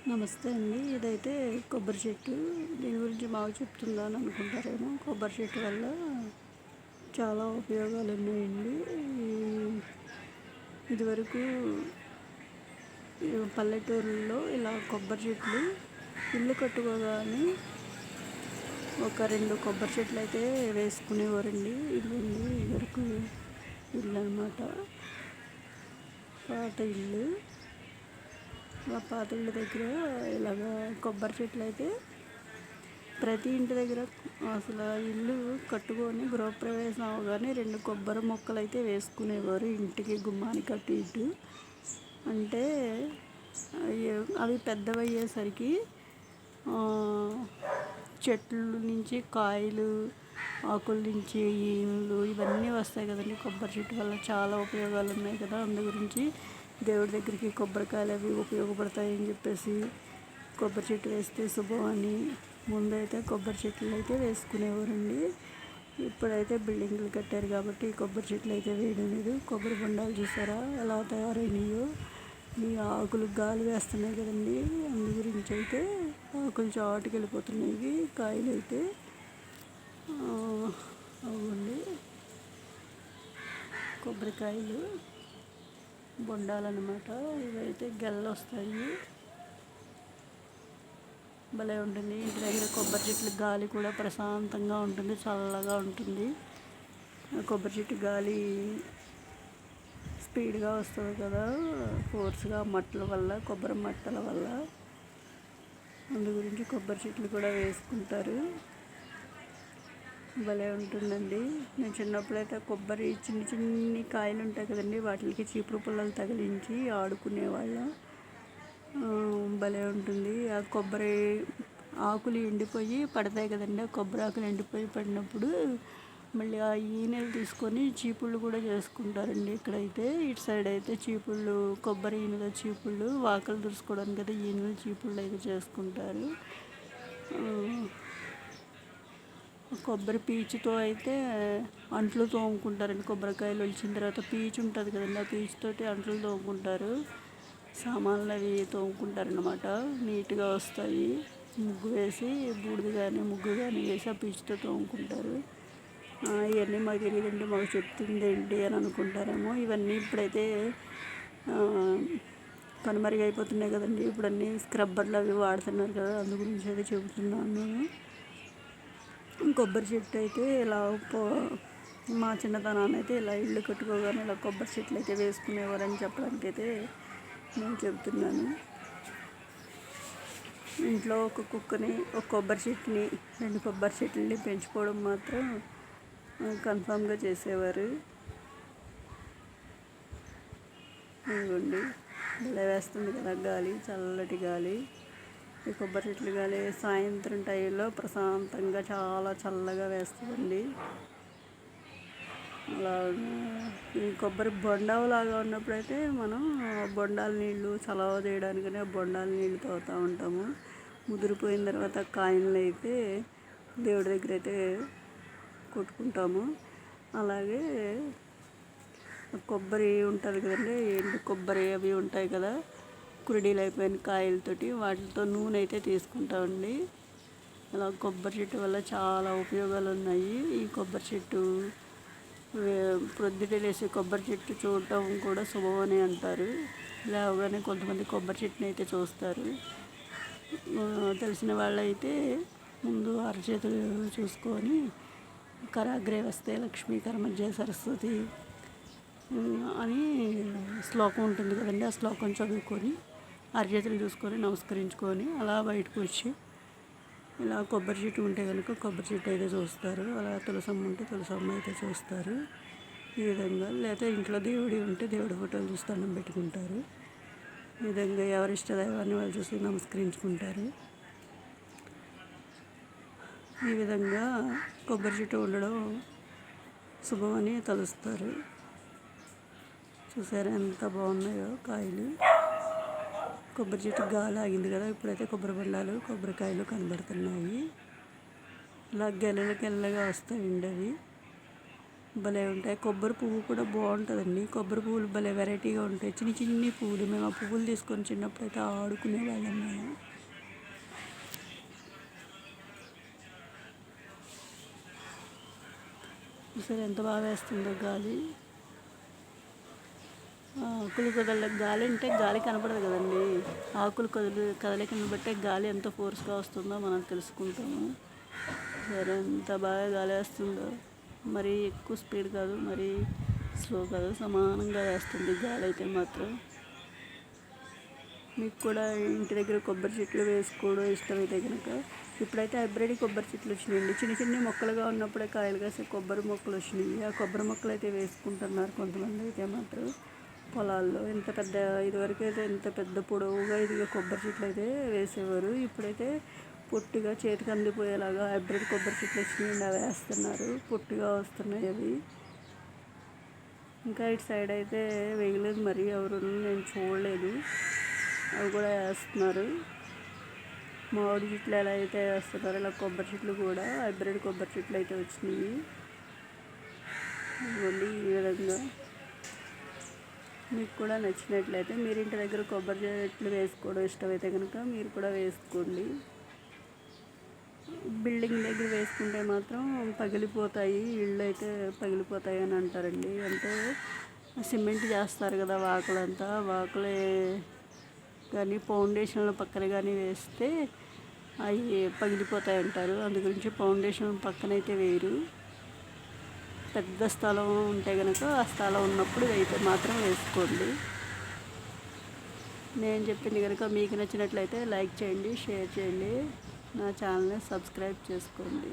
నమస్తే అండి. ఇదైతే కొబ్బరి చెట్టు. దీని గురించి మాకు చెప్తుందా అని అనుకుంటారేమో. కొబ్బరి చెట్టు వల్ల చాలా ఉపయోగాలు ఉన్నాయండి. ఇదివరకు పల్లెటూరుల్లో ఇలా కొబ్బరి చెట్లు ఇల్లు కట్టుకోగానే ఒక 2 కొబ్బరి చెట్లు అయితే వేసుకునేవారండి. ఇల్లు ఇదివరకు ఇల్లు అనమాట, పాత ఇల్లు. ఆ పాత ఇళ్ళ దగ్గర ఇలాగ కొబ్బరి చెట్లు అయితే ప్రతి ఇంటి దగ్గర అసలు ఇల్లు కట్టుకొని గృహప్రవేశం అవగానే 2 కొబ్బరి మొక్కలు అయితే వేసుకునేవారు ఇంటికి గుమ్మానికి అటు ఇటు. అంటే అవి పెద్దవయ్యేసరికి చెట్ల నుంచి కాయలు, ఆకుల నుంచి ఈనులు ఇవన్నీ వస్తాయి కదండి. కొబ్బరి చెట్టు వల్ల చాలా ఉపయోగాలు ఉన్నాయి కదా. అందు గురించి దేవుడి దగ్గరికి కొబ్బరికాయలు అవి ఉపయోగపడతాయని చెప్పేసి కొబ్బరి చెట్టు వేస్తే శుభం అని ముందైతే కొబ్బరి చెట్లు అయితే వేసుకునేవారండి. ఇప్పుడైతే బిల్డింగ్లు కట్టారు కాబట్టి కొబ్బరి చెట్లు అయితే వేయడం లేదు. కొబ్బరి బొండాలు చూసారా ఎలా తయారైనాయో. ఈ ఆకులు గాలి వేస్తున్నాయి కదండి, అందు గురించి అయితే ఆకులు చాటుకు వెళ్ళిపోతున్నాయి. కాయలు అయితే అవ్వండి కొబ్బరికాయలు బొండాలన్నమాట. ఇవైతే గెల్లు వస్తాయి, భలే ఉంటుంది. ఇంటి దగ్గర కొబ్బరి చెట్లు గాలి కూడా ప్రశాంతంగా ఉంటుంది, చల్లగా ఉంటుంది. కొబ్బరి చెట్టు గాలి స్పీడ్గా వస్తుంది కదా, ఫోర్స్గా మట్టల వల్ల, కొబ్బరి మట్టల వల్ల. అందు గురించి కొబ్బరి చెట్లు కూడా వేసుకుంటారు. భలే ఉంటుందండి. నేను చిన్నప్పుడైతే కొబ్బరి చిన్ని కాయలు ఉంటాయి కదండి, వాటికి చీపురు పుల్లలు తగిలించి ఆడుకునేవాళ్ళం. భలే ఉంటుంది. ఆ కొబ్బరి ఆకులు ఎండిపోయి పడతాయి కదండి, ఆ కొబ్బరి ఆకులు ఎండిపోయి పడినప్పుడు మళ్ళీ ఆ ఈనెలు తీసుకొని చీపుళ్ళు కూడా చేసుకుంటారండి. ఇక్కడైతే ఇటు సైడ్ అయితే చీపుళ్ళు, కొబ్బరి ఈనెల చీపుళ్ళు, వాకలు దురుసుకోవడానికి అయితే ఈనెల చీపుళ్ళు అయితే చేసుకుంటారు. కొబ్బరి పీచుతో అయితే అంట్లు తోముకుంటారండి. కొబ్బరికాయలు వచ్చిన తర్వాత పీచు ఉంటుంది కదండి, ఆ పీచుతోటి అంట్లు తోముకుంటారు. సామాన్లు అవి తోముకుంటారన్నమాట. నీట్గా వస్తాయి. ముగ్గు వేసి బూడిద కానీ ముగ్గు కానీ వేసి ఆ పీచుతో తోముకుంటారు. ఇవన్నీ మాకు తెలియదండి, మాకు చెప్తుంది ఏంటి అని అనుకుంటారేమో. ఇవన్నీ ఇప్పుడైతే కనుమరుగైపోతున్నాయి కదండి. ఇప్పుడు అన్నీ స్క్రబ్బర్లు అవి వాడుతున్నారు కదా, అందు గురించి అయితే చెబుతున్నాను నేను. కొబ్బరి చెట్టు అయితే ఇలా మా చిన్నతనాన్ని అయితే ఇలా ఇల్లు కట్టుకోగానే ఇలా కొబ్బరి చెట్లు అయితే వేసుకునేవారని చెప్పడానికి అయితే నేను చెబుతున్నాను. ఇంట్లో ఒక కుక్కని, ఒక కొబ్బరి చెట్టుని, 2 కొబ్బరి చెట్లని పెంచుకోవడం మాత్రం కన్ఫామ్గా చేసేవారు. ఇదిగోండి భలే వేస్తుంది కదా గాలి, చల్లటి గాలి. ఈ కొబ్బరి చెట్లు గాలి సాయంత్రం టైంలో ప్రశాంతంగా చాలా చల్లగా వేస్తుందండి. అలా ఈ కొబ్బరి బొండాలాగా ఉన్నప్పుడైతే మనం బొండాల నీళ్ళు చలవ చేయడానికనే బొండాల నీళ్ళు తాగుతూ ఉంటాము. ముదిరిపోయిన తర్వాత కాయలను అయితే దేవుడి దగ్గర అయితే కొట్టుకుంటాము. అలాగే కొబ్బరి ఉంటుంది కదండి, ఎండు కొబ్బరి అవి ఉంటాయి కదా, కురిడీలు అయిపోయిన కాయలతోటి వాటితో నూనె అయితే తీసుకుంటామండి. అలా కొబ్బరి చెట్టు వల్ల చాలా ఉపయోగాలు ఉన్నాయి. ఈ కొబ్బరి చెట్టు ప్రొద్దుటే లేసి కొబ్బరి చెట్టు చూడటం కూడా శుభమని అంటారు. లేవగానే కొంతమంది కొబ్బరి చెట్టుని అయితే చూస్తారు. తెలిసిన వాళ్ళైతే ముందు అరచేతులు చూసుకొని కరాగ్రే వస్తే లక్ష్మీ కరమధ్య సరస్వతి అని శ్లోకం ఉంటుంది కదండి, ఆ శ్లోకం చదువుకొని అరచేతులు చూసుకొని నమస్కరించుకొని అలా బయటకు వచ్చి ఇలా కొబ్బరి చెట్టు ఉంటే కనుక కొబ్బరి చెట్టు అయితే చూస్తారు. అలా తులసమ్మ ఉంటే తులసమ్మ అయితే చూస్తారు. ఈ విధంగా లేకపోతే ఇంట్లో దేవుడి ఉంటే దేవుడి ఫోటోలు చూసి దండం పెట్టుకుంటారు. ఈ విధంగా ఎవరి ఇష్ట దైవాన్ని వాళ్ళు చూసి నమస్కరించుకుంటారు. ఈ విధంగా కొబ్బరి చెట్టు ఉండడం శుభమని తలుస్తారు. చూసారా ఎంత బాగున్నాయో కాయలు. కొబ్బరి చెట్టు గాలి ఆగింది కదా, ఇప్పుడైతే కొబ్బరి బొండాలు కొబ్బరికాయలు కనబడుతున్నాయి. ఇలా గెల్లలుగా వస్తాయండి అవి. భలే ఉంటాయి. కొబ్బరి పువ్వు కూడా బాగుంటుందండి. కొబ్బరి పువ్వులు భలే వెరైటీగా ఉంటాయి. చిన్ని చిన్ని పువ్వులు. మేము ఆ పువ్వులు తీసుకొని చిన్నప్పుడైతే ఆడుకునే వాళ్ళం మేము. సరే ఎంత బాగా వేస్తుందో గాలి. ఆకులు గాలి అంటే గాలి కనపడదు కదండి. ఆకులు కదలికను బట్టే గాలి ఎంత ఫోర్స్గా వస్తుందో మనం తెలుసుకుంటాము. సరే ఎంత బాగా గాలి వేస్తుందో. మరీ ఎక్కువ స్పీడ్ కాదు, మరీ స్లో కాదు, సమానంగా వేస్తుంది గాలి అయితే మాత్రం. మీకు కూడా ఇంటి దగ్గర కొబ్బరి చెట్లు వేసుకోవడం ఇష్టమైతే కనుక ఇప్పుడైతే హైబ్రిడ్ కొబ్బరి చెట్లు వచ్చినాయండి. చిన్న చిన్న మొక్కలుగా ఉన్నప్పుడే కాయలు కాసే కొబ్బరి మొక్కలు వచ్చినాయి. ఆ కొబ్బరి మొక్కలు అయితే వేసుకుంటున్నారు కొంతమంది అయితే మాత్రం పొలాల్లో. ఇంత పెద్ద ఇదివరకు అయితే ఇంత పెద్ద పొడవుగా ఇదిగా కొబ్బరి చెట్లు అయితే వేసేవారు. ఇప్పుడైతే పొట్టిగా చేతికి అందిపోయేలాగా హైబ్రిడ్ కొబ్బరి చెట్లు వచ్చినాయండి. అవి వేస్తున్నారు, పొట్టిగా వస్తున్నాయి అవి. ఇంకా ఇటు సైడ్ అయితే వేయలేదు, మరి ఎవరు నేను చూడలేదు. అవి కూడా వేస్తున్నారు. మామిడి చెట్లు ఎలా అయితే వేస్తున్నారు ఇలా కొబ్బరి చెట్లు కూడా హైబ్రిడ్ కొబ్బరి చెట్లు అయితే వచ్చినాయి. ఇవ్వండి ఈ విధంగా. మీకు కూడా నచ్చినట్లయితే మీరు ఇంటి దగ్గర కొబ్బరి చెట్లు వేసుకోవడం ఇష్టమైతే కనుక మీరు కూడా వేసుకోండి. బిల్డింగ్ దగ్గర వేసుకుంటే మాత్రం పగిలిపోతాయి, ఇళ్ళు అయితే పగిలిపోతాయి అని అంటారండి. అంటే సిమెంట్ చేస్తారు కదా వాకులంతా, వాకులే కానీ ఫౌండేషన్ల పక్కన కానీ వేస్తే అవి పగిలిపోతాయి అంటారు. అందు గురించి ఫౌండేషన్ పక్కనైతే వేయరు. పెద్ద స్థలం ఉంటే కనుక ఆ స్థలం ఉన్నప్పుడు అయితే మాత్రం వేసుకోండి. నేను చెప్పింది కనుక మీకు నచ్చినట్లయితే లైక్ చేయండి, షేర్ చేయండి, నా ఛానల్ని సబ్స్క్రైబ్ చేసుకోండి.